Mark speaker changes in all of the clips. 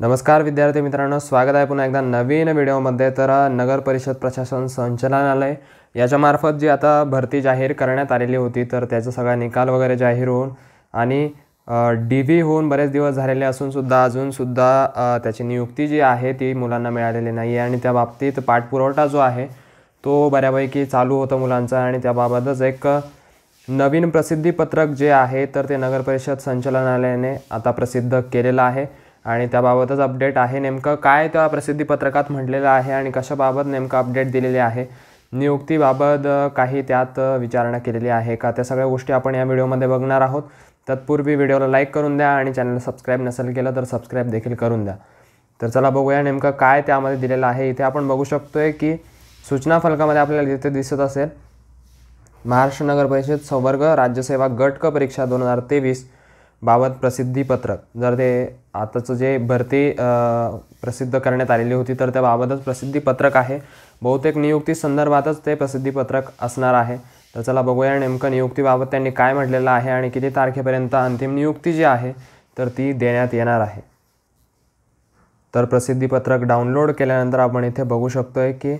Speaker 1: नमस्कार विद्यार्थी मित्रांनो, स्वागत आहे पुन्हा एकदा नवीन व्हिडिओमध्ये। तर नगर परिषद प्रशासन संचालनालय याच्यामार्फत जी आता भरती जाहीर करण्यात आलेली होती, तर त्याचा सगळा निकाल वगैरे जाहीर होऊन आणि DV होऊन बरेच दिवस झालेले असून सुद्धा अजून सुद्धा त्याची नियुक्ती जी आहे ती मुलांना मिळालेली नाही आहे आणि त्या बाबतीत पाठपुरावा जो आहे तो बऱ्यापैकी चालू होता मुलांचा आणि त्याबाबतच एक नवीन प्रसिद्धीपत्रक जे आहे तर ते नगर परिषद संचालनालयाने आता प्रसिद्ध केलेलं आहे आणि त्याबाबतच अपडेट आहे। नेमकं काय त्या प्रसिद्धीपत्रकात म्हटलेलं आहे आणि कशाबाबत नेमकं अपडेट दिलेले आहे, नियुक्तीबाबत काही त्यात विचारणा केलेली आहे का, त्या सगळ्या गोष्टी आपण या व्हिडिओमध्ये बघणार आहोत। तत्पूर्वी व्हिडिओला लाईक करून द्या आणि चॅनल सबस्क्राईब नसेल केलं तर सबस्क्राईब देखील करून द्या। तर चला बघूया नेमकं काय त्यामध्ये दिलेलं आहे। इथे आपण बघू शकतोय की सूचना फलकामध्ये आपल्याला इथे दिसत असेल, महाराष्ट्र नगर परिषद संवर्ग राज्यसेवा गट क परीक्षा 2023 बाबत प्रसिद्धीपत्रक। जर ते आताचं जे भरती प्रसिद्ध करण्यात आलेली होती तर त्याबाबतच प्रसिद्धीपत्रक आहे, बहुतेक नियुक्ती संदर्भातच ते प्रसिद्धीपत्रक असणार आहे। तर चला बघूया नेमकं नियुक्तीबाबत त्यांनी काय म्हटलेलं आहे आणि किती तारखेपर्यंत अंतिम नियुक्ती जी आहे तर ती देण्यात येणार आहे। तर प्रसिद्धीपत्रक डाउनलोड केल्यानंतर आपण इथे बघू शकतोय की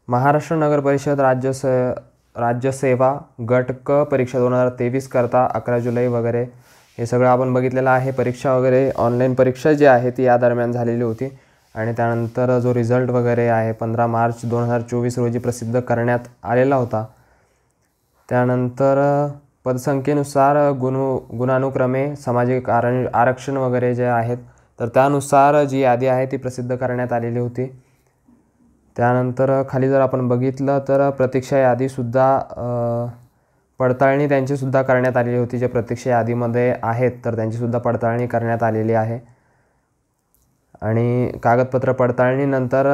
Speaker 1: महाराष्ट्र नगर परिषद राज्यसेवा गट क परीक्षा 2023 करता 11 जुलै वगैरे हे सगळं आपण बघितलेलं आहे। परीक्षा वगैरे ऑनलाईन परीक्षा जी आहे ती या दरम्यान झालेली होती आणि त्यानंतर जो रिझल्ट वगैरे आहे 15 मार्च 2024 रोजी प्रसिद्ध करण्यात आलेला होता। त्यानंतर पदसंख्येनुसार गुणानुक्रमे सामाजिक आरक्षण वगैरे जे आहेत तर त्यानुसार जी यादी आहे ती प्रसिद्ध करण्यात आलेली होती। त्यानंतर खाली जर आपण बघितलं तर प्रतीक्षा यादीसुद्धा पडताळणी त्यांचीसुद्धा करण्यात आलेली होती। जे प्रतीक्षा यादीमध्ये आहेत तर त्यांचीसुद्धा पडताळणी करण्यात आलेली आहे आणि कागदपत्र पडताळणीनंतर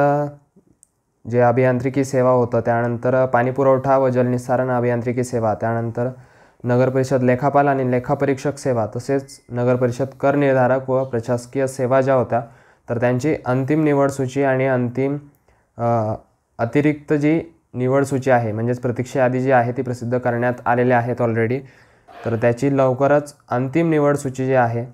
Speaker 1: जे अभियांत्रिकी सेवा होतं, त्यानंतर पाणीपुरवठा व जलनिस्सारण अभियांत्रिकी सेवा, त्यानंतर नगर परिषद लेखापाल आणि लेखापरीक्षक सेवा, तसेच नगर परिषद कर निर्धारक व प्रशासकीय सेवा ज्या होत्या तर त्यांची अंतिम निवड सूची आणि अंतिम अतिरिक्त जी निवड सूची आहे म्हणजेच प्रतीक्षा यादी जी आहे ती प्रसिद्ध करण्यात आलेली आहेत ऑलरेडी। तर त्याची लवकरच अंतिम निवड सूची जी आहे,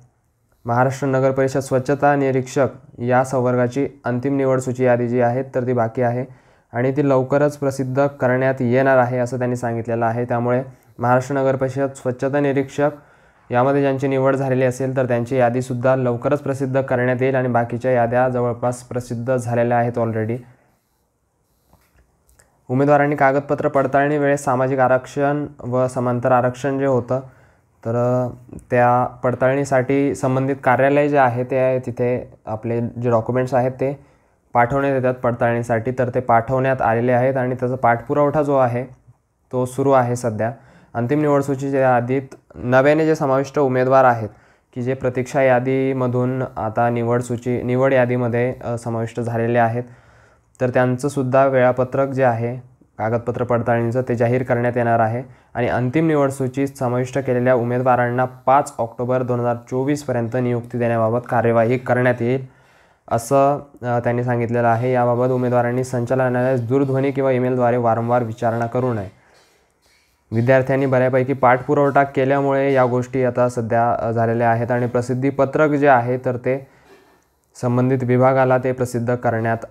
Speaker 1: महाराष्ट्र नगर परिषद स्वच्छता निरीक्षक या संवर्गाची अंतिम निवड सूची यादी जी आहे तर ती बाकी आहे आणि ती लवकरच प्रसिद्ध करण्यात येणार आहे असं त्यांनी सांगितलेलं आहे। त्यामुळे महाराष्ट्र नगर परिषद स्वच्छता निरीक्षक यामध्ये ज्यांची निवड झालेली असेल तर त्यांची यादीसुद्धा लवकरच प्रसिद्ध करण्यात येईल आणि बाकीच्या याद्या जवळपास प्रसिद्ध झालेल्या आहेत ऑलरेडी। उमेदवारांनी कागदपत्र पडताळणी वेळेस सामाजिक आरक्षण व समांतर आरक्षण जे होतं तर त्या पडताळणीसाठी संबंधित कार्यालय जे आहे ते तिथे आपले जे डॉक्युमेंट्स आहेत ते पाठवण्यात येतात पडताळणीसाठी, तर ते पाठवण्यात आलेले आहेत आणि त्याचा पाठपुरावा जो आहे तो सुरू आहे सध्या। अंतिम निवड सूचीच्या यादीत नव्याने जे समाविष्ट उमेदवार आहेत की जे प्रतीक्षा यादीमधून आता निवड यादीमध्ये समाविष्ट झालेले आहेत तर त्यांचंसुद्धा वेळापत्रक जे आहे कागदपत्र पडताळणीचं ते जाहीर करण्यात येणार आहे आणि अंतिम निवड सूचीत समाविष्ट केलेल्या उमेदवारांना 5 ऑक्टोबर 2024 पर्यंत नियुक्ती देण्याबाबत कार्यवाही करण्यात येईल असं त्यांनी सांगितलेलं आहे। याबाबत उमेदवारांनी संचालनालयास दूरध्वनी किंवा ईमेलद्वारे वारंवार विचारणा करू नये। विद्यार्थ्यांनी बऱ्यापैकी पाठपुरावा केल्यामुळे या गोष्टी आता सध्या झालेल्या आहेत आणि प्रसिद्धीपत्रक जे आहे तर ते संबंधित विभागाला ते प्रसिद्ध करण्यात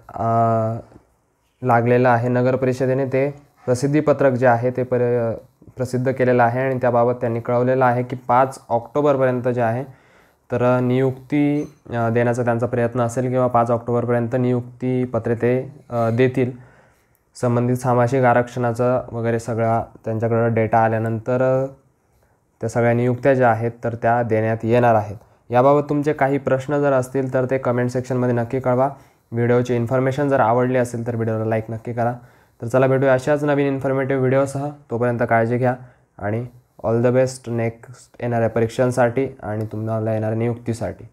Speaker 1: लागलेलं आहे। नगर परिषदेने ते प्रसिद्धीपत्रक जे आहे ते प्रसिद्ध केलेलं आहे आणि त्याबाबत त्यांनी कळवलेलं आहे की 5 ऑक्टोबरपर्यंत जे आहे तर नियुक्ती देण्याचा त्यांचा प्रयत्न असेल किंवा 5 ऑक्टोबरपर्यंत नियुक्तीपत्रे ते देतील। संबंधित सामाजिक आरक्षणाचं वगैरे सगळा त्यांच्याकडं डेटा आल्यानंतर त्या सगळ्या नियुक्त्या ज्या आहेत तर त्या देण्यात येणार आहेत। याबाबत तुमचे काही प्रश्न जर असतील तर ते कमेंट सेक्शनमध्ये नक्की कळवा। व्हिडिओची इन्फॉर्मेशन जर आवडली असेल तर व्हिडिओला लाईक नक्की करा। तर चला भेटूया अशाच नवीन इन्फॉर्मेटिव्ह व्हिडिओसह, तोपर्यंत काळजी घ्या आणि ऑल द बेस्ट नेक्स्ट येणाऱ्या परीक्षांसाठी आणि तुम्हाला येणाऱ्या नियुक्तीसाठी।